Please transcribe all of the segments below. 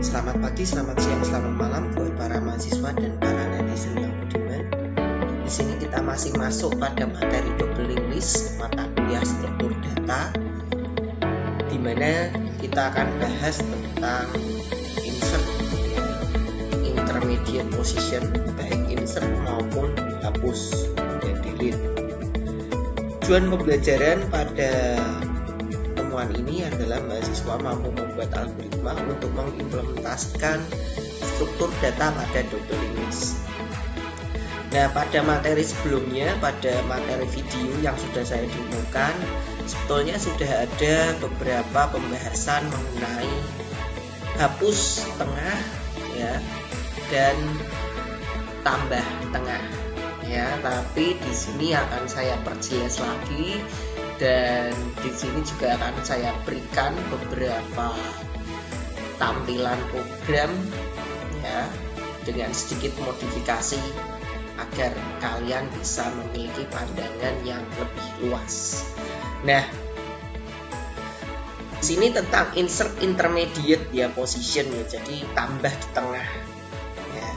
Selamat pagi, selamat siang, selamat malam buat para mahasiswa dan para netizen yang budiman. Di sini kita masih masuk pada materi double English mata kuliah struktur data, di mana kita akan bahas tentang insert, intermediate position, baik insert maupun hapus dan delete. Tujuan pembelajaran pada temuan ini adalah mahasiswa mampu membuat algoritma untuk mengimplementasikan struktur data pada double English. Nah, pada materi sebelumnya, pada materi video yang sudah saya demokan, sebetulnya sudah ada beberapa pembahasan mengenai hapus tengah ya dan tambah tengah ya, tapi di sini akan saya perjelas lagi. Dan di sini juga akan saya berikan beberapa tampilan program ya dengan sedikit modifikasi agar kalian bisa memiliki pandangan yang lebih luas. Nah, di sini tentang insert intermediate ya position ya, jadi tambah di tengah. Ya.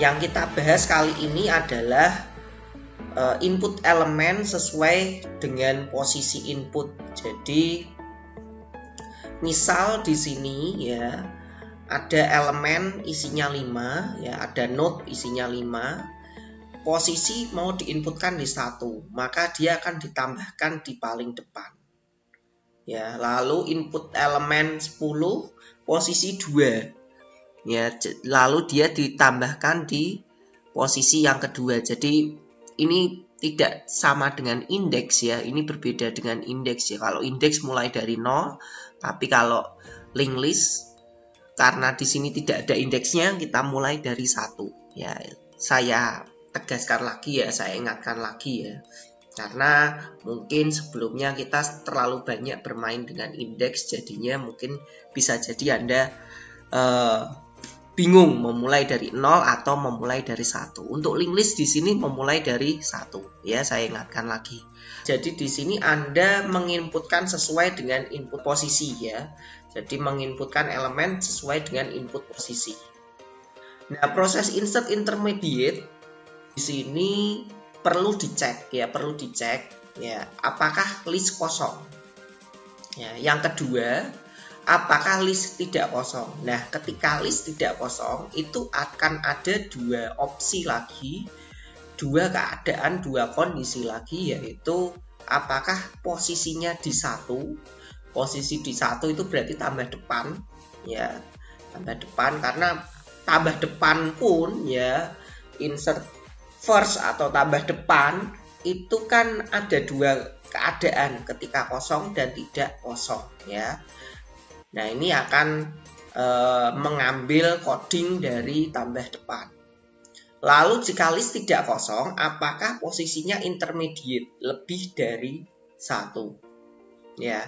Yang kita bahas kali ini adalah input elemen sesuai dengan posisi input. Jadi misal di sini ya ada elemen isinya 5 ya, ada node isinya 5. Posisi mau diinputkan di 1, maka dia akan ditambahkan di paling depan. Ya, lalu input elemen 10 posisi 2. Ya, lalu dia ditambahkan di posisi yang kedua. Jadi ini tidak sama dengan indeks ya, ini berbeda dengan indeks ya. Kalau indeks mulai dari 0, tapi kalau linked list karena di sini tidak ada indeksnya, kita mulai dari 1 ya. Saya tegaskan lagi ya, saya ingatkan lagi ya, karena mungkin sebelumnya kita terlalu banyak bermain dengan indeks, jadinya mungkin bisa jadi Anda bingung memulai dari 0 atau memulai dari 1. Untuk linked list di sini memulai dari 1 ya, saya ingatkan lagi. Jadi di sini Anda menginputkan sesuai dengan input posisi ya. Jadi menginputkan elemen sesuai dengan input posisi. Nah, proses insert intermediate di sini perlu dicek ya, apakah list kosong. Ya, yang kedua, apakah list tidak kosong? Nah, ketika list tidak kosong, itu akan ada dua opsi lagi, dua keadaan, dua kondisi lagi, yaitu apakah posisinya di 1. Posisi di 1 itu berarti tambah depan, ya, tambah depan, karena tambah depan pun ya, insert first atau tambah depan itu kan ada dua keadaan, ketika kosong dan tidak kosong, ya. Nah, ini akan mengambil coding dari tambah depan. Lalu jika list tidak kosong, apakah posisinya intermediate, lebih dari 1? Ya.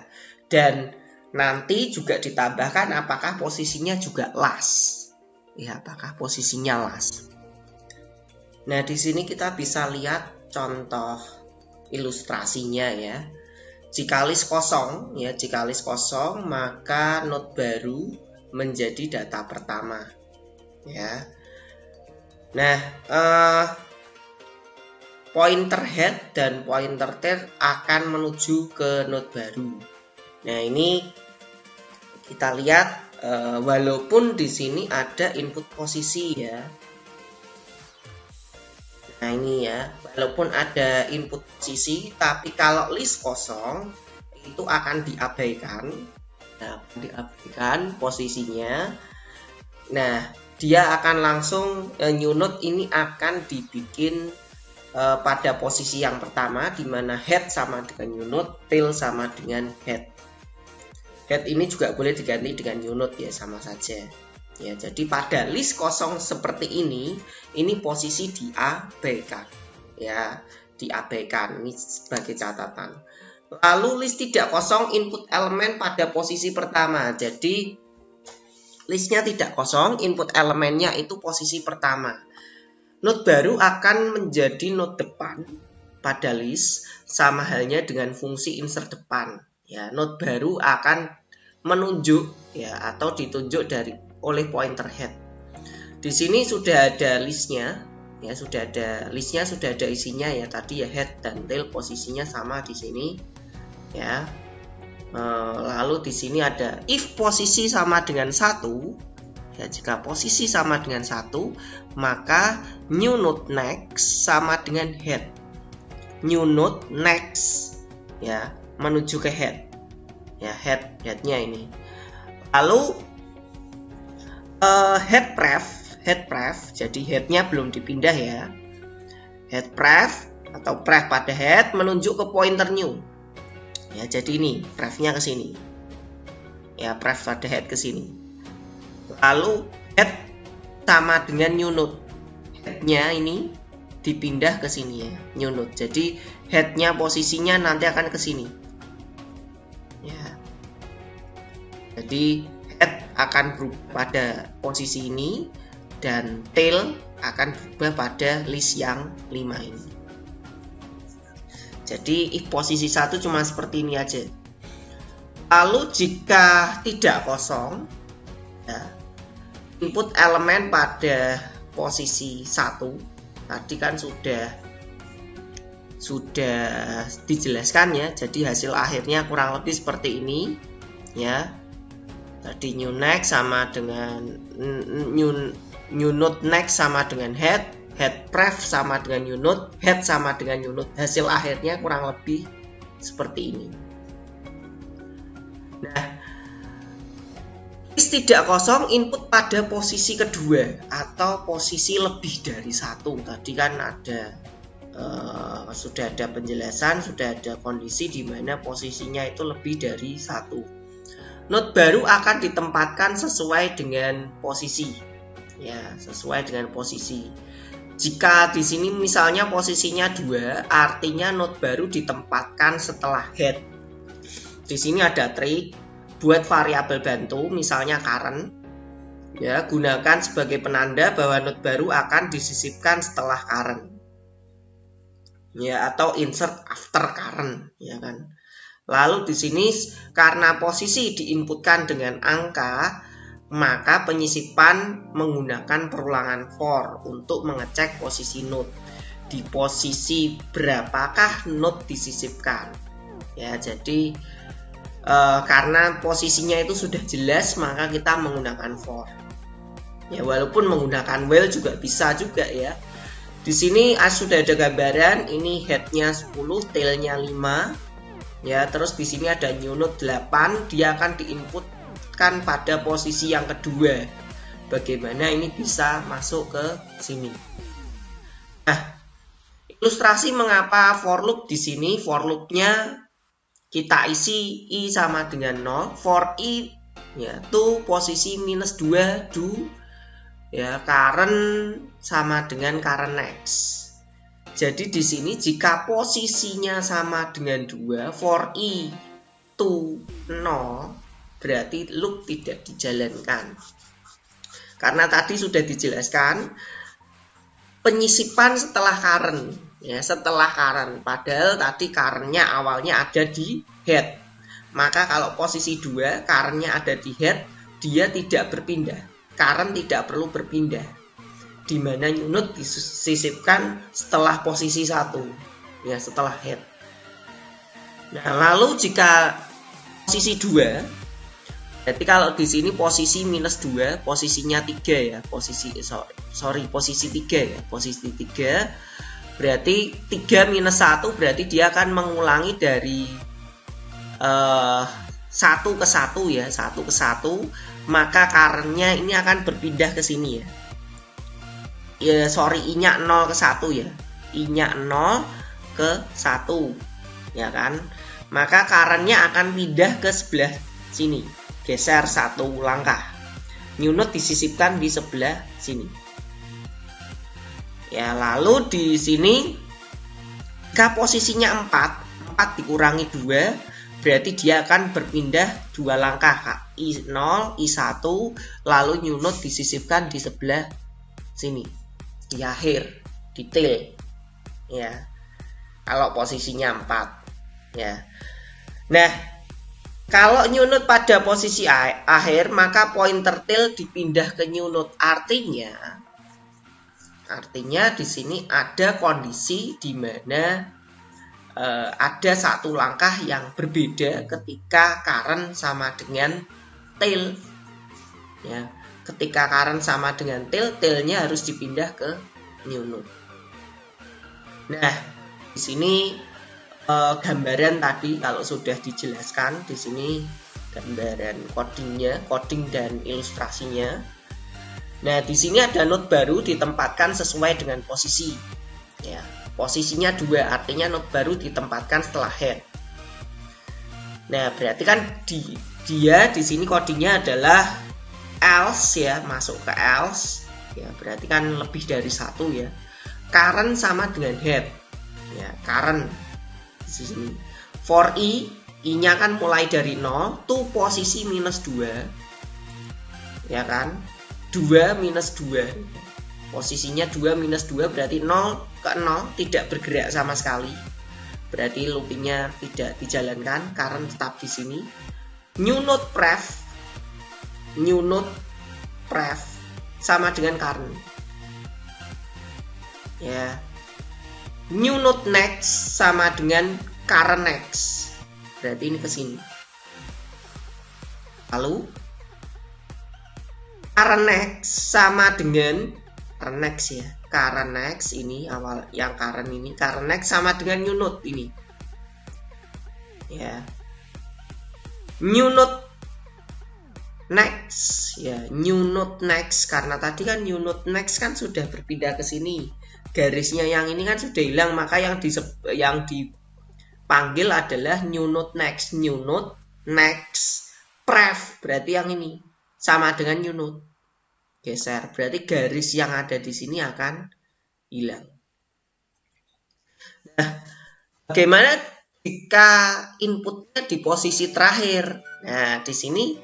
Dan nanti juga ditambahkan apakah posisinya juga last. Ya, apakah posisinya last. Nah, di sini kita bisa lihat contoh ilustrasinya ya. Jika list kosong, maka node baru menjadi data pertama. Ya. Nah, pointer head dan pointer tail akan menuju ke node baru. Nah, ini kita lihat walaupun di sini ada input posisi ya. Nah, ini ya, walaupun ada input posisi, tapi kalau list kosong itu akan diabaikan. Nah, diabaikan posisinya. Nah, dia akan langsung new node ini akan dibikin pada posisi yang pertama, di mana head sama dengan new node, tail sama dengan head. Head ini juga boleh diganti dengan new node ya, sama saja. Ya, jadi pada list kosong seperti ini posisi diabaikan. Ya, diabaikan. Ini sebagai catatan. Lalu list tidak kosong, input elemen pada posisi pertama. Jadi listnya tidak kosong, input elemennya itu posisi pertama. Node baru akan menjadi node depan pada list, sama halnya dengan fungsi insert depan. Ya, node baru akan menunjuk ya atau ditunjuk dari oleh pointer head. Di sini sudah ada listnya, ya sudah ada isinya ya. Tadi ya head dan tail posisinya sama di sini, ya. Lalu di sini ada if posisi sama dengan 1, ya jika posisi sama dengan 1, maka new node next sama dengan head. New node next, ya menuju ke head, ya headnya ini. Lalu head pref, jadi headnya belum dipindah ya. Head pref atau pref pada head menunjuk ke pointer new. Ya, jadi ini prefnya ke sini. Ya, pref pada head ke sini. Lalu head sama dengan new node. Headnya ini dipindah ke sini ya, new node. Jadi headnya posisinya nanti akan ke sini. Ya. Jadi head akan berubah pada posisi ini dan tail akan berubah pada list yang 5 ini. Jadi if posisi 1 cuma seperti ini aja. Lalu jika tidak kosong, ya, input elemen pada posisi 1 tadi kan sudah dijelaskan ya. Jadi hasil akhirnya kurang lebih seperti ini ya. Tadi new next sama dengan new node next sama dengan head pref sama dengan new node, head sama dengan new node. Hasil akhirnya kurang lebih seperti ini. Nah, list tidak kosong input pada posisi kedua atau posisi lebih dari 1. Tadi kan ada sudah ada penjelasan, sudah ada kondisi di mana posisinya itu lebih dari 1. Node baru akan ditempatkan sesuai dengan posisi. Ya, sesuai dengan posisi. Jika di sini misalnya posisinya 2, artinya node baru ditempatkan setelah head. Di sini ada trik buat variabel bantu, misalnya current. Ya, gunakan sebagai penanda bahwa node baru akan disisipkan setelah current. Ya, atau insert after current, ya kan. Lalu di sini karena posisi diinputkan dengan angka, maka penyisipan menggunakan perulangan for untuk mengecek posisi node. Di posisi berapakah node disisipkan? Ya, jadi karena posisinya itu sudah jelas, maka kita menggunakan for. Ya, walaupun menggunakan while juga bisa juga ya. Di sini sudah ada gambaran, ini headnya 10, tailnya 5. Ya, terus di sini ada new node 8, dia akan diinputkan pada posisi yang kedua. Bagaimana ini bisa masuk ke sini? Nah, ilustrasi mengapa for loop di sini, for loopnya kita isi i sama dengan 0, for i yaitu posisi minus 2 do, ya current sama dengan current next. Jadi di sini jika posisinya sama dengan 2, for i to 0, berarti loop tidak dijalankan. Karena tadi sudah dijelaskan penyisipan setelah current, ya setelah current. Padahal tadi currentnya awalnya ada di head. Maka kalau posisi 2, currentnya ada di head, dia tidak berpindah. Current tidak perlu berpindah. Di mana new node disisipkan setelah posisi 1, ya setelah head. Nah, lalu jika posisi 2, berarti kalau di sini posisi minus 2, posisinya 3 ya, posisi 3 ya, posisi 3, berarti 3 minus 1 berarti dia akan mengulangi dari 1 ke 1 ya, 1 ke 1, maka currentnya ini akan berpindah ke sini ya. Ya, I-nya 0 ke 1 ya. I-nya 0 ke 1. Ya kan? Maka currentnya akan pindah ke sebelah sini. Geser 1 langkah. New node disisipkan di sebelah sini. Ya, lalu di sini jika posisinya 4 dikurangi 2, berarti dia akan berpindah 2 langkah. I0, I1, lalu new node disisipkan di sebelah sini. Di akhir, detail ya, kalau posisinya 4 ya. Nah, Kalau new node pada posisi akhir, maka pointer tail dipindah ke new node. Artinya di sini ada kondisi di mana ada satu langkah yang berbeda ketika current sama dengan tail. Ya, ketika current sama dengan tail, tailnya harus dipindah ke new node. Nah, di sini gambaran tadi kalau sudah dijelaskan, di sini gambaran coding dan ilustrasinya. Nah, di sini ada node baru ditempatkan sesuai dengan posisi. Ya, posisinya 2, artinya node baru ditempatkan setelah head. Nah, berarti kan dia di sini codingnya adalah else ya, masuk ke else. Ya, berarti kan lebih dari 1 ya. Current sama dengan head. Ya, current di sini. For I-nya kan mulai dari 0 to posisi -2. Ya kan? 2 minus 2. Posisinya 2 minus 2 berarti 0 ke 0 tidak bergerak sama sekali. Berarti loopingnya tidak dijalankan, current tetap di sini. New node pref sama dengan current. Ya. New node next sama dengan current next. Berarti ini ke sini. Lalu current next sama dengan current next ya. Current next ini awal yang current ini, current next sama dengan new node ini. Ya. New node next ya, new node next karena tadi kan new node next kan sudah berpindah ke sini. Garisnya yang ini kan sudah hilang, maka yang dipanggil adalah new node next. New node next pref, berarti yang ini sama dengan new node. Geser, berarti garis yang ada di sini akan hilang. Nah, bagaimana jika inputnya di posisi terakhir? Nah, di sini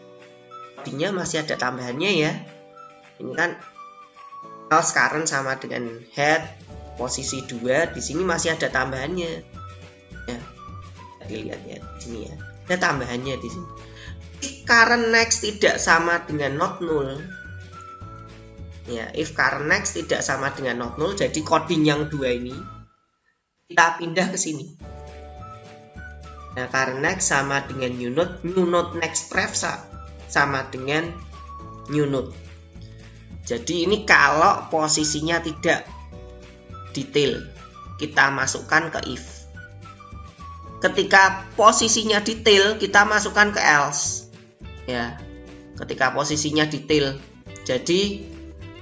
codingnya masih ada tambahannya ya. Ini kan current sama dengan head posisi 2, di sini masih ada tambahannya. Ya, dilihat ya di sini ya. Ada tambahannya di sini. If current next tidak sama dengan not null. Ya, if current next tidak sama dengan not null, jadi coding yang 2 ini kita pindah ke sini. Nah, current next sama dengan new node next pref sama dengan new node. Jadi ini kalau posisinya tidak detail, kita masukkan ke if. Ketika posisinya detail, kita masukkan ke else. Ya, ketika posisinya detail. Jadi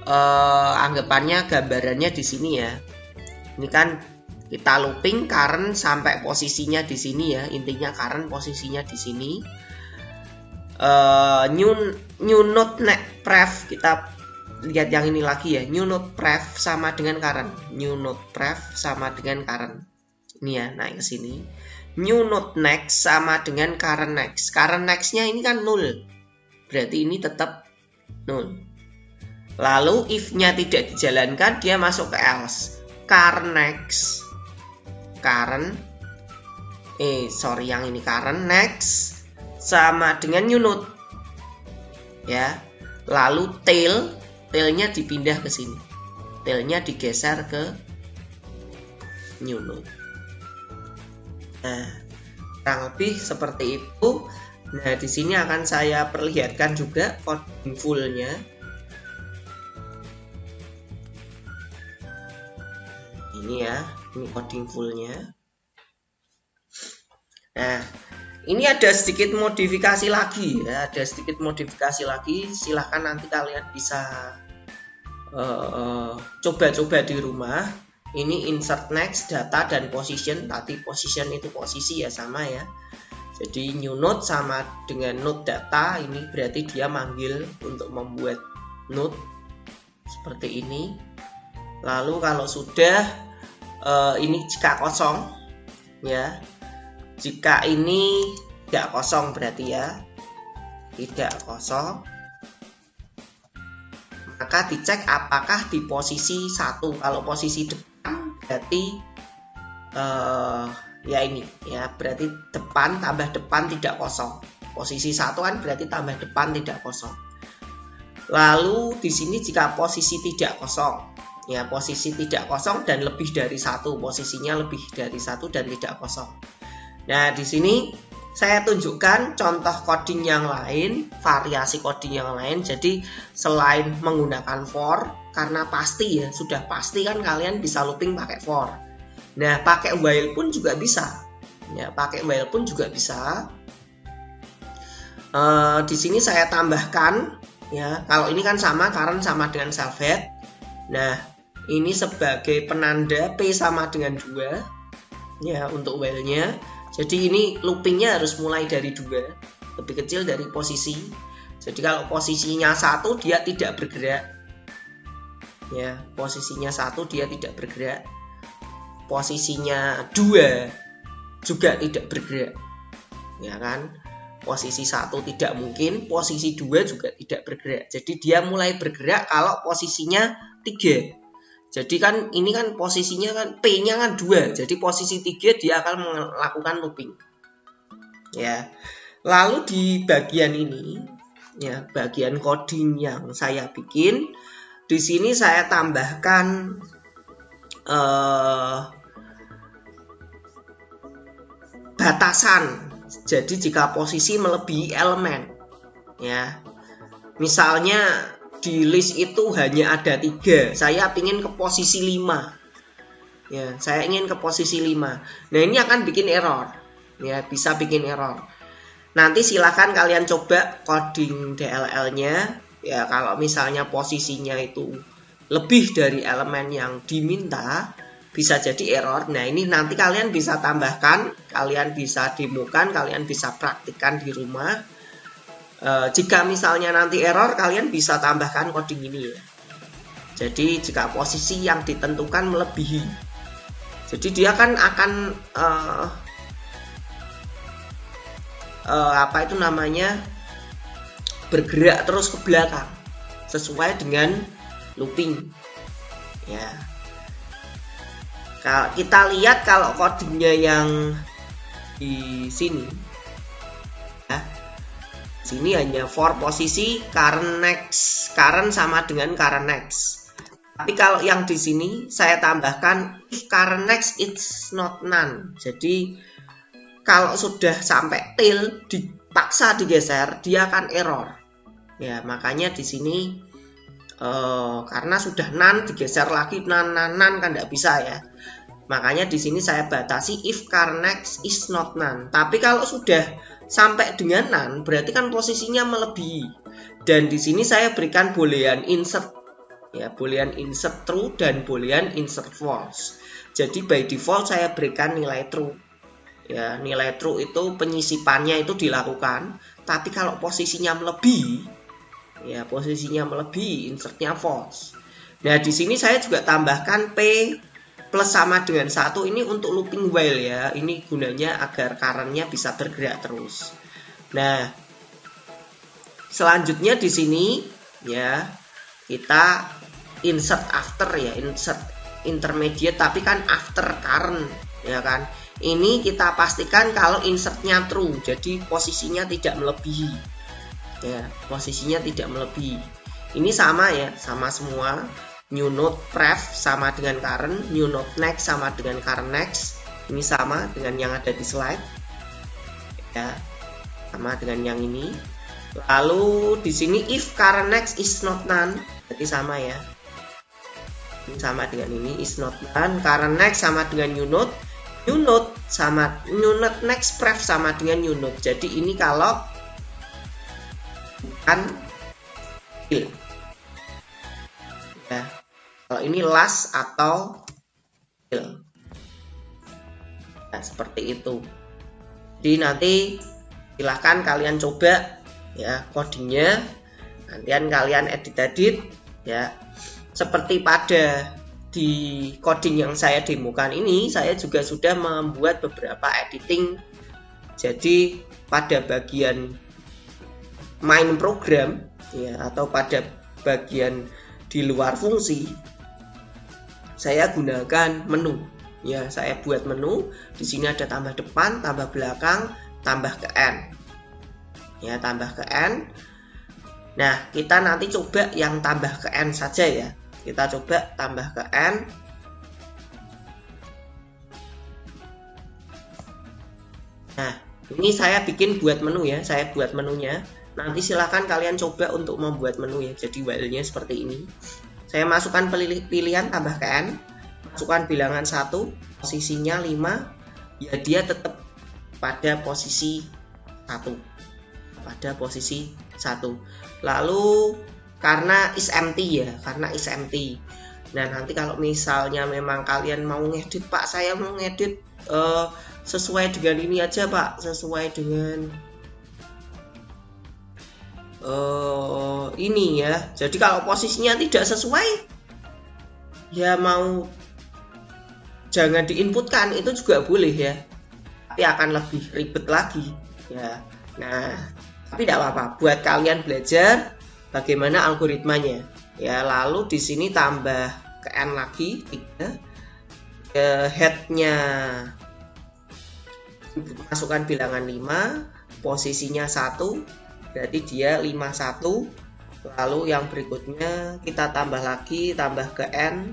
anggapannya gambarannya di sini ya. Ini kan kita looping current sampai posisinya di sini ya. Intinya current posisinya di sini. New node pref, kita lihat yang ini lagi ya. New node pref sama dengan current. New node pref sama dengan current. Ini ya, naik ke sini. New node next sama dengan current next. Current next-nya ini kan 0. Berarti ini tetap 0. Lalu if-nya tidak dijalankan, dia masuk ke else. Current next. Current next sama dengan new node. Ya. Lalu tailnya dipindah ke sini. Tailnya digeser ke new node. Nah, kurang lebih seperti itu. Nah, di sini akan saya perlihatkan juga coding full-nya. Ini ya, ini coding full-nya. Nah, ini ada sedikit modifikasi lagi ya, ada sedikit modifikasi lagi. Silahkan nanti kalian bisa coba-coba di rumah. Ini insert next, data dan position. Tadi position itu posisi ya, sama ya. Jadi new node sama dengan node data. Ini berarti dia manggil untuk membuat node seperti ini. Lalu kalau sudah ini jika kosong ya. Jika ini tidak kosong berarti ya, tidak kosong, maka dicek apakah di posisi 1. Kalau posisi depan berarti ya ini ya, berarti depan tambah depan tidak kosong. Posisi 1 kan berarti tambah depan tidak kosong. Lalu di sini jika posisi tidak kosong, ya posisi tidak kosong dan lebih dari 1, posisinya lebih dari 1 dan tidak kosong. Nah, di sini saya tunjukkan contoh coding yang lain, variasi coding yang lain. Jadi selain menggunakan for, karena pasti ya, sudah pasti kan kalian bisa looping pakai for. Nah, pakai while pun juga bisa. Ya, pakai while pun juga bisa. Di sini saya tambahkan, ya, kalau ini kan sama, current sama dengan self head. Nah, ini sebagai penanda P sama dengan 2, ya, untuk while-nya. Jadi ini loopingnya harus mulai dari 2, lebih kecil dari posisi. Jadi kalau posisinya 1 dia tidak bergerak, ya, posisinya 1 dia tidak bergerak, posisinya 2 juga tidak bergerak, ya kan. Posisi 1 tidak mungkin, posisi 2 juga tidak bergerak. Jadi dia mulai bergerak kalau posisinya 3. Jadi kan ini kan posisinya kan P-nya kan 2. Jadi posisi 3 dia akan melakukan looping. Ya. Lalu di bagian ini, ya, bagian coding yang saya bikin, di sini saya tambahkan batasan. Jadi jika posisi melebihi elemen, ya. Misalnya di list itu hanya ada 3, saya ingin ke posisi 5, ya, saya ingin ke posisi 5. Nah, ini akan bikin error, ya, bisa bikin error. Nanti silakan kalian coba coding DLL-nya, ya. Kalau misalnya posisinya itu lebih dari elemen yang diminta, bisa jadi error. Nah, ini nanti kalian bisa tambahkan, kalian bisa demokan, kalian bisa praktikkan di rumah. Jika misalnya nanti error, kalian bisa tambahkan coding ini, ya. Jadi jika posisi yang ditentukan melebihi, jadi dia kan akan bergerak terus ke belakang sesuai dengan looping, ya. Kalau kita lihat kalau codingnya yang di sini, ya, sini hanya for posisi current next, current sama dengan current next. Tapi kalau yang di sini saya tambahkan if current next it's not none. Jadi kalau sudah sampai till dipaksa digeser, dia akan error. Ya, makanya di sini karena sudah none digeser lagi none kan tidak bisa, ya. Makanya di sini saya batasi if current next is not none. Tapi kalau sudah sampai dengan none, berarti kan posisinya melebihi. Dan di sini saya berikan boolean insert, ya, boolean insert true dan boolean insert false. Jadi by default saya berikan nilai true, ya. Nilai true itu penyisipannya itu dilakukan. Tapi kalau posisinya melebihi, ya, posisinya melebihi, insertnya false. Nah, di sini saya juga tambahkan P plus sama dengan 1 ini untuk looping while, ya. Ini gunanya agar currentnya bisa bergerak terus. Nah, selanjutnya di sini, ya, kita insert after, ya, insert intermediate tapi kan after current, ya kan. Ini kita pastikan kalau insertnya true, jadi posisinya tidak melebihi, ya, posisinya tidak melebihi. Ini sama, ya, sama semua. New node pref sama dengan current, new node next sama dengan current next. Ini sama dengan yang ada di slide, ya, sama dengan yang ini. Lalu di sini if current next is not none, berarti sama, ya. Ini sama dengan ini, is not none. Current next sama dengan new node sama new node next pref sama dengan new node. Jadi ini kalau bukan till, ya. Kalau ini last atau till, nah, seperti itu. Jadi nanti silahkan kalian coba, ya, codingnya. Nantian kalian edit, ya. Seperti pada di coding yang saya demokan ini, saya juga sudah membuat beberapa editing. Jadi pada bagian main program, ya, atau pada bagian di luar fungsi, saya gunakan menu, ya. Saya buat menu. Di sini ada tambah depan, tambah belakang, tambah ke end. ya, tambah ke N. Nah, kita nanti coba yang tambah ke N saja ya. Kita coba tambah ke N. Nah, ini saya bikin buat menu ya. Saya buat menunya. Nanti silahkan kalian coba untuk membuat menu ya. Jadi while-nya seperti ini. Saya masukkan pilihan tambah ke N. Masukkan bilangan 1. Posisinya 5. Ya, dia tetap pada posisi 1. Pada posisi 1. Lalu karena is empty ya, karena is empty. Nah, nanti kalau misalnya memang kalian mau ngedit, Pak, saya mau ngedit sesuai dengan ini aja, Pak, sesuai dengan ini ya. Jadi kalau posisinya tidak sesuai, ya mau jangan diinputkan, itu juga boleh ya. Tapi akan lebih ribet lagi ya. Nah, tapi tidak apa-apa, buat kalian belajar bagaimana algoritmanya ya. Lalu di sini tambah ke N lagi 3. Headnya masukkan bilangan 5, posisinya 1, berarti dia 51. Lalu yang berikutnya kita tambah lagi, tambah ke N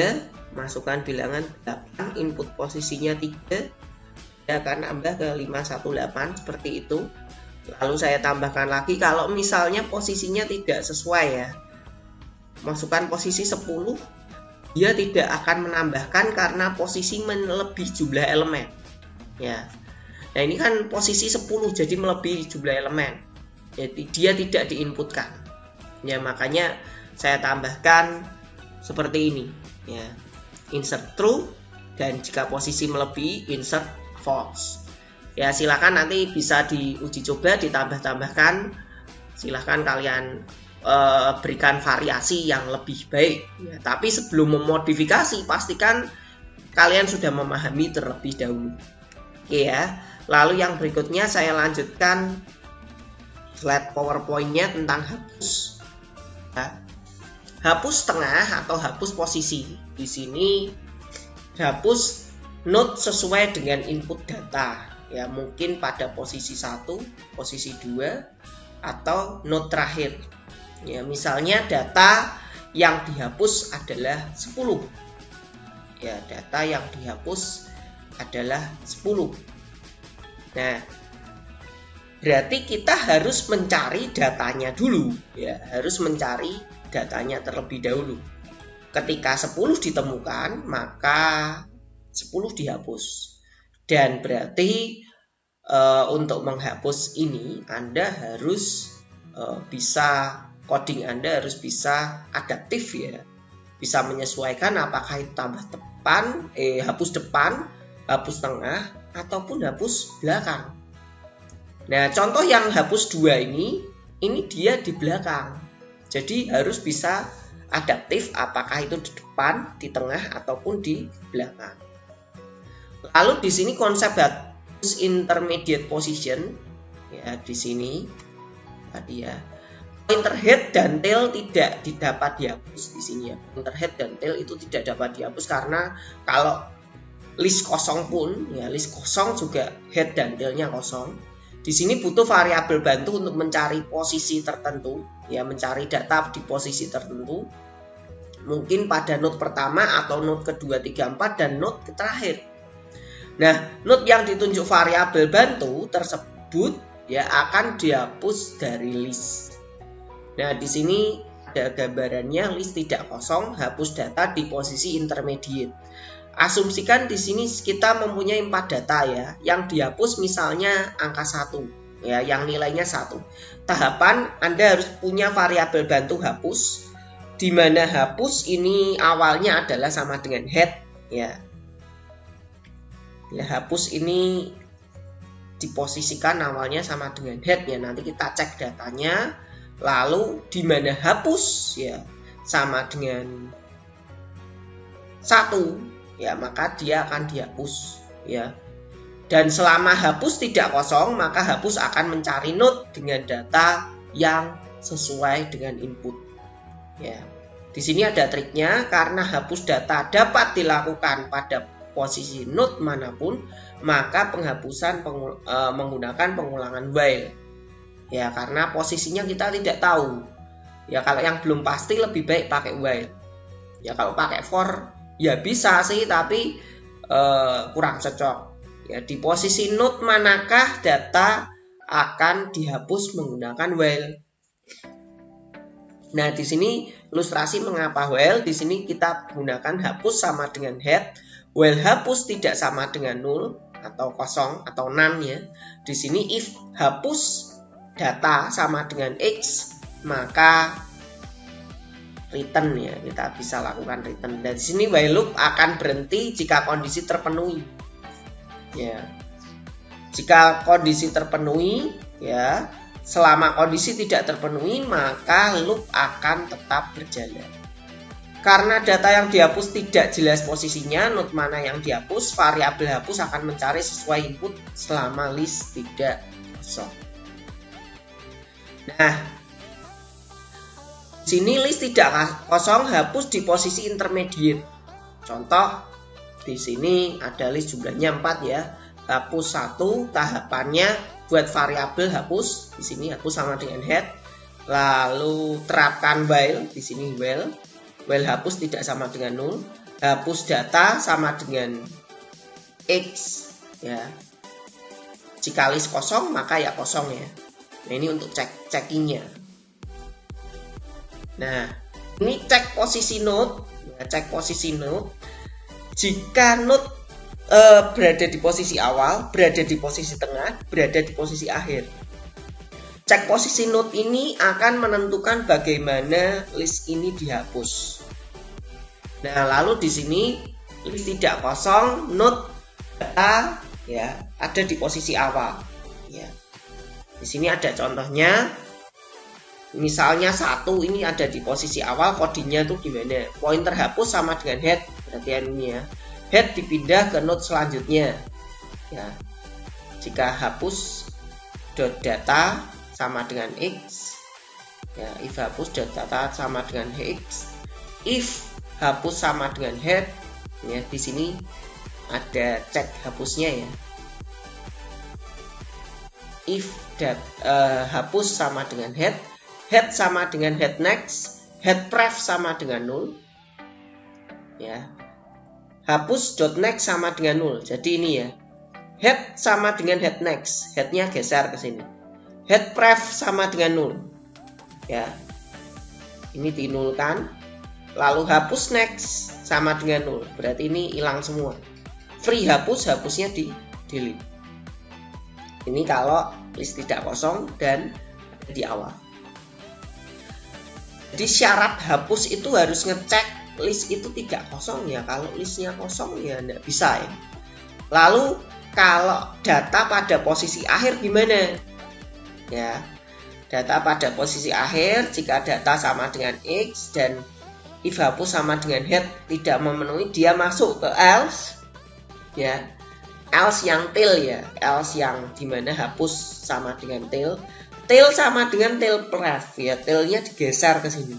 3, masukkan bilangan 8, input posisinya 3, dia akan nambah ke 518 seperti itu. Lalu saya tambahkan lagi, kalau misalnya posisinya tidak sesuai ya, masukkan posisi 10, dia tidak akan menambahkan karena posisi melebihi jumlah elemen ya. Nah, ini kan posisi 10 jadi melebihi jumlah elemen, jadi dia tidak diinputkan ya. Makanya saya tambahkan seperti ini ya, insert true, dan jika posisi melebihi insert false ya. Silakan nanti bisa diuji coba, ditambah-tambahkan. Silahkan kalian berikan variasi yang lebih baik ya. Tapi sebelum memodifikasi, pastikan kalian sudah memahami terlebih dahulu. Oke ya. Lalu yang berikutnya saya lanjutkan slide PowerPoint-nya tentang hapus ya. Hapus tengah atau hapus posisi. Di sini hapus node sesuai dengan input data ya, mungkin pada posisi 1, posisi 2, atau node terakhir ya. Misalnya data yang dihapus adalah 10 ya, data yang dihapus adalah 10. Nah, berarti kita harus mencari datanya dulu ya, harus mencari datanya terlebih dahulu. Ketika 10 ditemukan, maka 10 dihapus. Dan berarti untuk menghapus ini Anda harus bisa, coding Anda harus bisa adaptif ya, bisa menyesuaikan apakah itu tambah depan, hapus depan, hapus tengah, ataupun hapus belakang. Nah, contoh yang hapus 2 ini dia di belakang, jadi harus bisa adaptif apakah itu di depan, di tengah, ataupun di belakang. Lalu di sini konsep hapus intermediate position ya, di sini tadi ya, pointer head dan tail tidak dapat dihapus di sini ya. Pointer head dan tail itu tidak dapat dihapus karena kalau list kosong pun ya, list kosong juga head dan tailnya kosong. Di sini butuh variabel bantu untuk mencari posisi tertentu ya, mencari data di posisi tertentu, mungkin pada node pertama atau node kedua, 3, 4, dan node terakhir. Nah, node yang ditunjuk variabel bantu tersebut ya akan dihapus dari list. Nah, di sini ada gambarannya, list tidak kosong, hapus data di posisi intermediate. Asumsikan di sini kita mempunyai 4 data ya, yang dihapus misalnya angka 1 ya, yang nilainya 1. Tahapan Anda harus punya variabel bantu hapus, di mana hapus ini awalnya adalah sama dengan head ya. Ya, hapus ini diposisikan awalnya sama dengan head ya. Nanti kita cek datanya, lalu di mana hapus ya sama dengan 1 ya, maka dia akan dihapus ya. Dan selama hapus tidak kosong, maka hapus akan mencari node dengan data yang sesuai dengan input ya. Di sini ada triknya, karena hapus data dapat dilakukan pada posisi node manapun, maka penghapusan menggunakan pengulangan while. Ya, karena posisinya kita tidak tahu. Ya, kalau yang belum pasti lebih baik pakai while. Ya, kalau pakai for ya bisa sih, tapi kurang cocok. Ya, di posisi node manakah data akan dihapus menggunakan while. Nah, di sini ilustrasi mengapa while. Di sini kita gunakan hapus sama dengan head. While hapus tidak sama dengan nul atau kosong atau none ya. Di sini if hapus data sama dengan X, maka return ya, kita bisa lakukan return. Dan di sini while loop akan berhenti jika kondisi terpenuhi. Ya. Jika kondisi terpenuhi, ya, selama kondisi tidak terpenuhi, maka loop akan tetap berjalan. Karena data yang dihapus tidak jelas posisinya, node mana yang dihapus, variabel hapus akan mencari sesuai input selama list tidak kosong. Nah, sini list tidak kosong hapus di posisi intermediate. Contoh, di sini ada list jumlahnya 4 ya. Hapus 1, tahapannya buat variabel hapus. Di sini hapus sama dengan head. Lalu terapkan while, di sini while. While hapus tidak sama dengan nul. Hapus data sama dengan X ya. Jika list kosong maka ya kosong ya. Nah, ini untuk checkingnya. Nah, ini cek posisi node. Ya, cek posisi node. Jika node berada di posisi awal, berada di posisi tengah, berada di posisi akhir. Cek posisi node ini akan menentukan bagaimana list ini dihapus. Nah, lalu di sini list tidak kosong, node data ya ada di posisi awal. Ya. Di sini ada contohnya. Misalnya 1 ini ada di posisi awal, kodenya tuh gimana? Pointer hapus sama dengan head, berarti ini ya. Head dipindah ke node selanjutnya. Ya. Jika hapus dot data sama dengan X, ya, if hapus dot data sama dengan X, if hapus sama dengan head, ya, di sini ada cek hapusnya ya. If hapus sama dengan head, head sama dengan head next, head pref sama dengan nul, ya. Hapus dot next sama dengan nul. Jadi ini ya, head sama dengan head next, headnya geser ke sini. Head pref sama dengan nul, ya. Ini dinulkan. Lalu hapus next sama dengan nul, berarti ini hilang semua. Free hapus, hapusnya di delete. Ini kalau list tidak kosong dan di awal. Jadi syarat hapus itu harus ngecek list itu tidak kosong ya. Kalau listnya kosong ya tidak bisa ya. Lalu kalau data pada posisi akhir gimana? Ya, data pada posisi akhir jika data sama dengan X dan if hapus sama dengan head tidak memenuhi, dia masuk ke else ya. Else yang tail ya, else yang dimana hapus sama dengan tail. Tail sama dengan tail pref ya, tailnya digeser ke sini.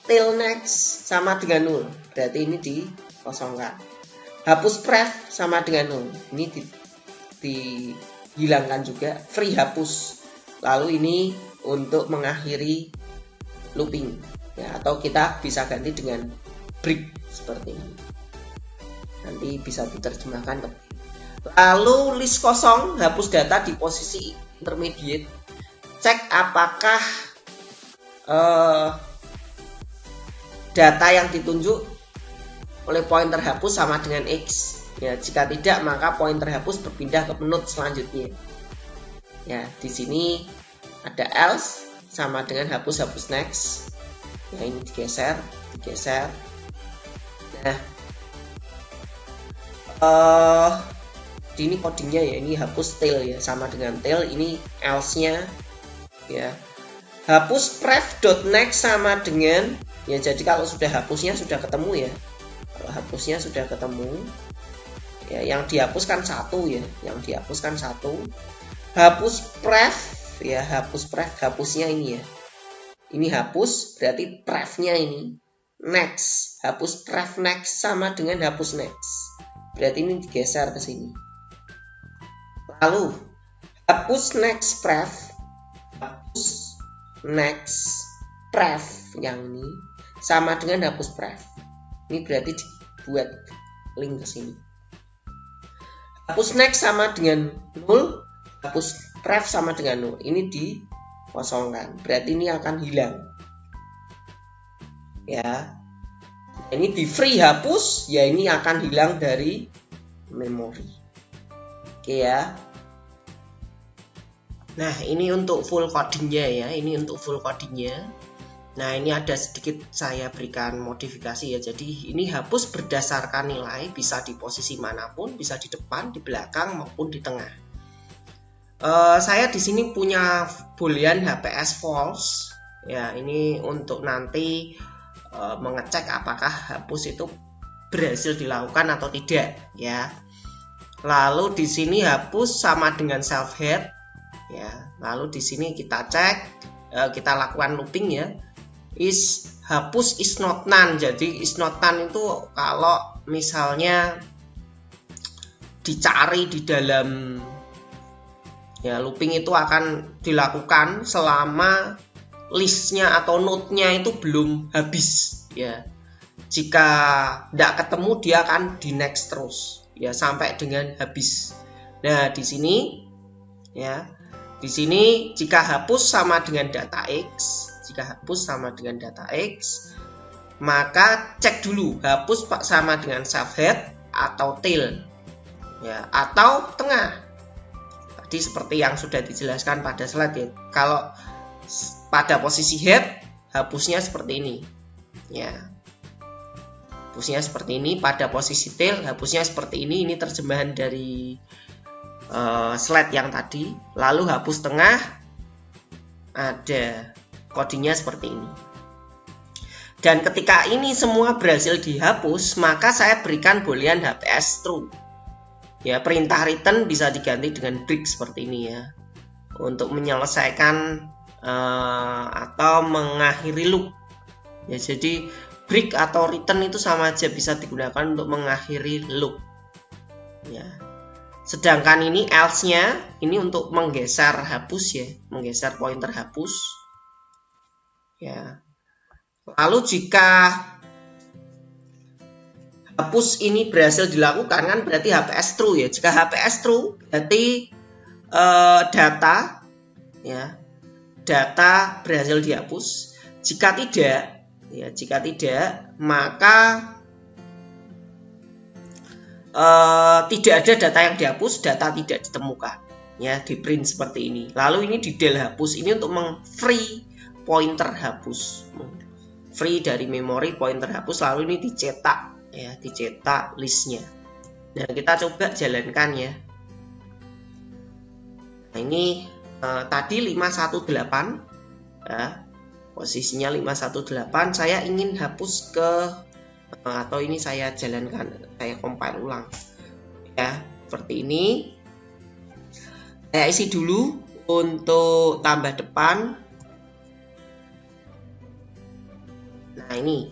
Tail next sama dengan nul, berarti ini dikosongkan. Hapus pref sama dengan nul, ini dihilangkan juga. Free hapus, lalu ini untuk mengakhiri looping ya, atau kita bisa ganti dengan break seperti ini. Nanti bisa diterjemahkan ke. Lalu list kosong, hapus data di posisi intermediate. Cek apakah data yang ditunjuk oleh pointer hapus sama dengan X. Ya, jika tidak maka pointer hapus berpindah ke node selanjutnya. Ya, di sini ada else sama dengan hapus next. Ya, ini digeser. Nah, ini codingnya ya, ini hapus tail ya, sama dengan tail, ini else-nya ya. Hapus pref dot next sama dengan ya, jadi kalau sudah hapusnya sudah ketemu ya. Kalau hapusnya sudah ketemu ya, yang dihapuskan 1 ya, yang dihapuskan 1. Hapus pref ya, hapus pref, hapusnya ini ya. Ini hapus berarti prefnya ini next. Hapus pref next sama dengan hapus next. berarti ini digeser ke sini. Lalu hapus next pref yang ini sama dengan hapus pref. Ini berarti dibuat link ke sini. Hapus next sama dengan 0, hapus pref sama dengan 0. Ini dikosongkan. Berarti ini akan hilang. Ya. Ini di free hapus, ya ini akan hilang dari memori. Oke ya. Nah, ini untuk full codingnya ya. Ini untuk full codingnya. Nah, ini ada sedikit saya berikan modifikasi ya. Jadi ini hapus berdasarkan nilai, bisa di posisi manapun, bisa di depan, di belakang maupun di tengah. Saya di sini punya boolean HPS false. Ya, ini untuk nanti mengecek apakah hapus itu berhasil dilakukan atau tidak ya. Lalu di sini hapus sama dengan self head ya. Lalu di sini kita cek, kita lakukan looping ya. Hapus is not none. Jadi is not none itu kalau misalnya dicari di dalam ya, looping itu akan dilakukan selama listnya atau node-nya itu belum habis ya. Jika tidak ketemu dia akan di next terus ya sampai dengan habis. Nah, di sini ya, di sini jika hapus sama dengan data X, maka cek dulu hapus sama dengan self head atau tail ya, atau tengah. Tadi seperti yang sudah dijelaskan pada slide ya. Kalau pada posisi head hapusnya seperti ini ya. Hapusnya seperti ini. Pada posisi tail hapusnya seperti ini. Ini terjemahan dari slide yang tadi. Lalu hapus tengah ada codingnya seperti ini. Dan ketika ini semua berhasil dihapus, maka saya berikan boolean HPS true. Ya, perintah return bisa diganti dengan break seperti ini ya. Untuk menyelesaikan atau mengakhiri loop. Ya, jadi break atau return itu sama aja, bisa digunakan untuk mengakhiri loop. Ya. Sedangkan ini else-nya ini untuk menggeser hapus ya, menggeser pointer hapus. Ya. Lalu jika hapus ini berhasil dilakukan kan berarti HPS true ya. Jika HPS true berarti data ya, data berhasil dihapus. Jika tidak maka tidak ada data yang dihapus, data tidak ditemukan ya, di print seperti ini. Lalu ini di del hapus ini untuk meng-free pointer hapus, free dari memori pointer hapus. Lalu ini dicetak ya, dicetak listnya. Nah, kita coba jalankan ya. Nah, ini tadi 518 ya, posisinya 518. Saya ingin hapus ke atau ini saya jalankan, saya compile ulang ya, seperti ini. Saya isi dulu untuk tambah depan. Nah, ini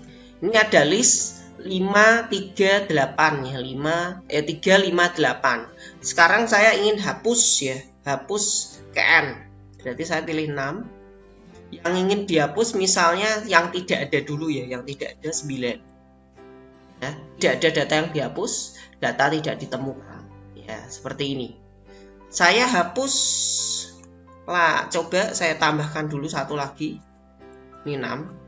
ada list 538 ya, 358. Sekarang saya ingin hapus ya, hapus ke N. Berarti saya pilih 6. Yang ingin dihapus misalnya yang tidak ada dulu ya, yang tidak ada 9. Ya, tidak ada data yang dihapus, data tidak ditemukan. Ya, seperti ini. Saya hapus lah, coba saya tambahkan dulu satu lagi. Ini 6.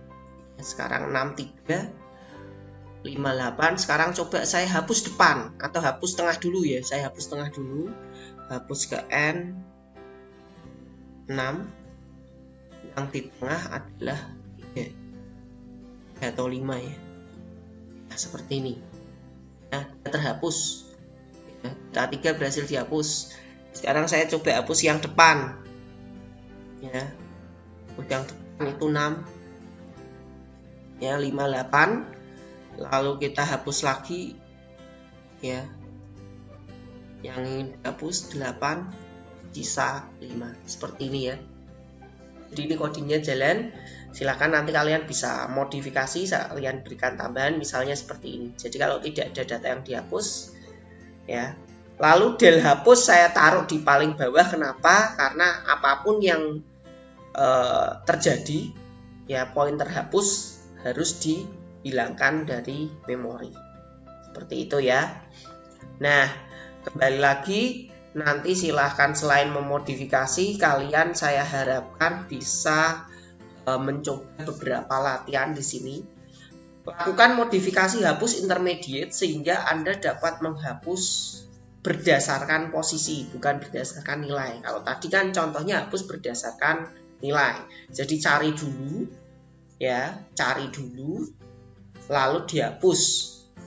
Sekarang 6358. Sekarang coba saya hapus depan atau hapus tengah dulu ya. Saya hapus tengah dulu. Hapus ke N 6. Yang di tengah adalah 3 atau 5 ya. Nah, seperti ini. Nah, terhapus. Data 3 berhasil dihapus. Sekarang saya coba hapus yang depan. Ya. Yang depan itu 6. Ya, 58. Lalu kita hapus lagi ya, yang ingin dihapus 8, sisa 5, seperti ini ya. Jadi ini codingnya jalan. Silakan nanti kalian bisa modifikasi, kalian berikan tambahan misalnya seperti ini. Jadi kalau tidak ada data yang dihapus, ya. Lalu del hapus saya taruh di paling bawah. Kenapa? Karena apapun yang terjadi, ya pointer hapus harus dihilangkan dari memori. Seperti itu ya. Nah, kembali lagi, nanti silahkan selain memodifikasi, kalian saya harapkan bisa mencoba beberapa latihan di sini. Lakukan modifikasi hapus intermediate sehingga Anda dapat menghapus berdasarkan posisi, bukan berdasarkan nilai. Kalau tadi kan contohnya hapus berdasarkan nilai. Jadi cari dulu, ya, cari dulu, lalu dihapus,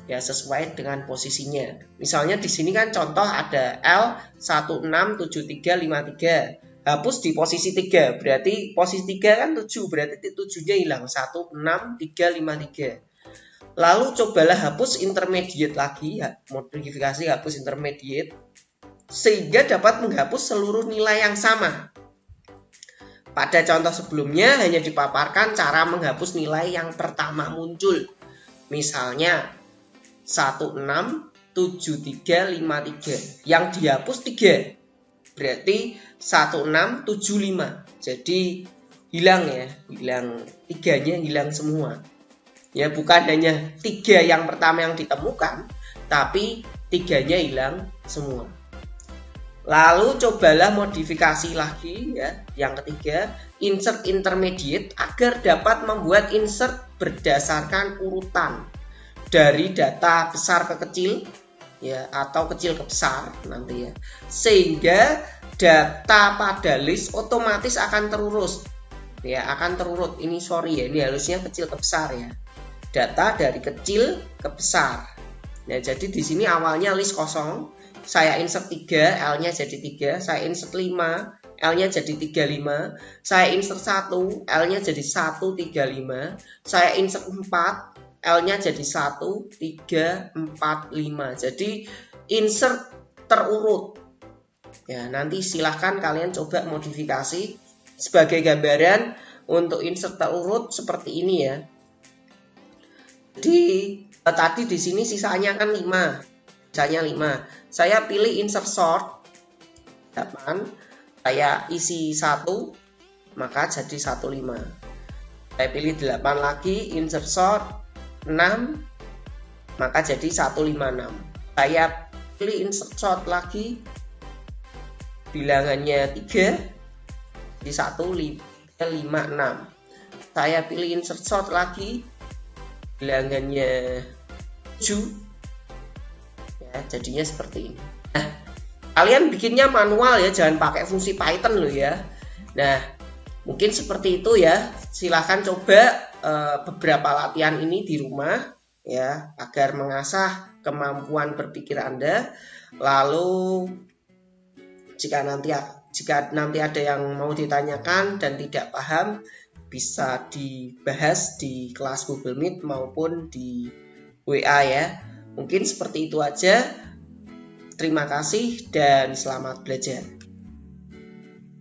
ya sesuai dengan posisinya. Misalnya di sini kan contoh ada L167353. Hapus di posisi 3, berarti posisi 3 kan 7, berarti 7-nya hilang, 16353. Lalu cobalah hapus intermediate lagi, ya, modifikasi hapus intermediate sehingga dapat menghapus seluruh nilai yang sama. Pada contoh sebelumnya hanya dipaparkan cara menghapus nilai yang pertama muncul. Misalnya 167353. Yang dihapus 3. Berarti 1675. Jadi hilang ya, hilang 3-nya hilang semua. Ya, bukan hanya 3 yang pertama yang ditemukan, tapi 3-nya hilang semua. Lalu cobalah modifikasi lagi ya. Yang ketiga, insert intermediate agar dapat membuat insert berdasarkan urutan dari data besar ke kecil ya, atau kecil ke besar nanti ya. Sehingga data pada list otomatis akan terurus. Ya, akan terurut. Ini sorry ya, ini harusnya kecil ke besar ya. Data dari kecil ke besar. Nah, jadi di sini awalnya list kosong. Saya insert 3, L-nya jadi 3. Saya insert 5, L-nya jadi 35. Saya insert 1, L-nya jadi 135. Saya insert 4, L-nya jadi 1, 3, 4, 5. Jadi insert terurut. Ya, nanti silahkan kalian coba modifikasi. Sebagai gambaran untuk insert terurut seperti ini ya. Jadi tadi di sini sisanya kan 5. Sisanya 5. Saya pilih insert sort 8. Saya isi 1, maka jadi 15. Saya pilih 8 lagi, insert sort 6, maka jadi 156. Saya pilih insert sort lagi, bilangannya 3, di 156. Saya pilih insert sort lagi, bilangannya 7. Ya, jadinya seperti ini. Nah, kalian bikinnya manual ya, jangan pakai fungsi Python loh ya. Nah, mungkin seperti itu ya. Silahkan coba beberapa latihan ini di rumah ya, agar mengasah kemampuan berpikir Anda. Lalu jika nanti ada yang mau ditanyakan dan tidak paham, bisa dibahas di kelas Google Meet maupun di WA ya. Mungkin seperti itu aja. Terima kasih dan selamat belajar.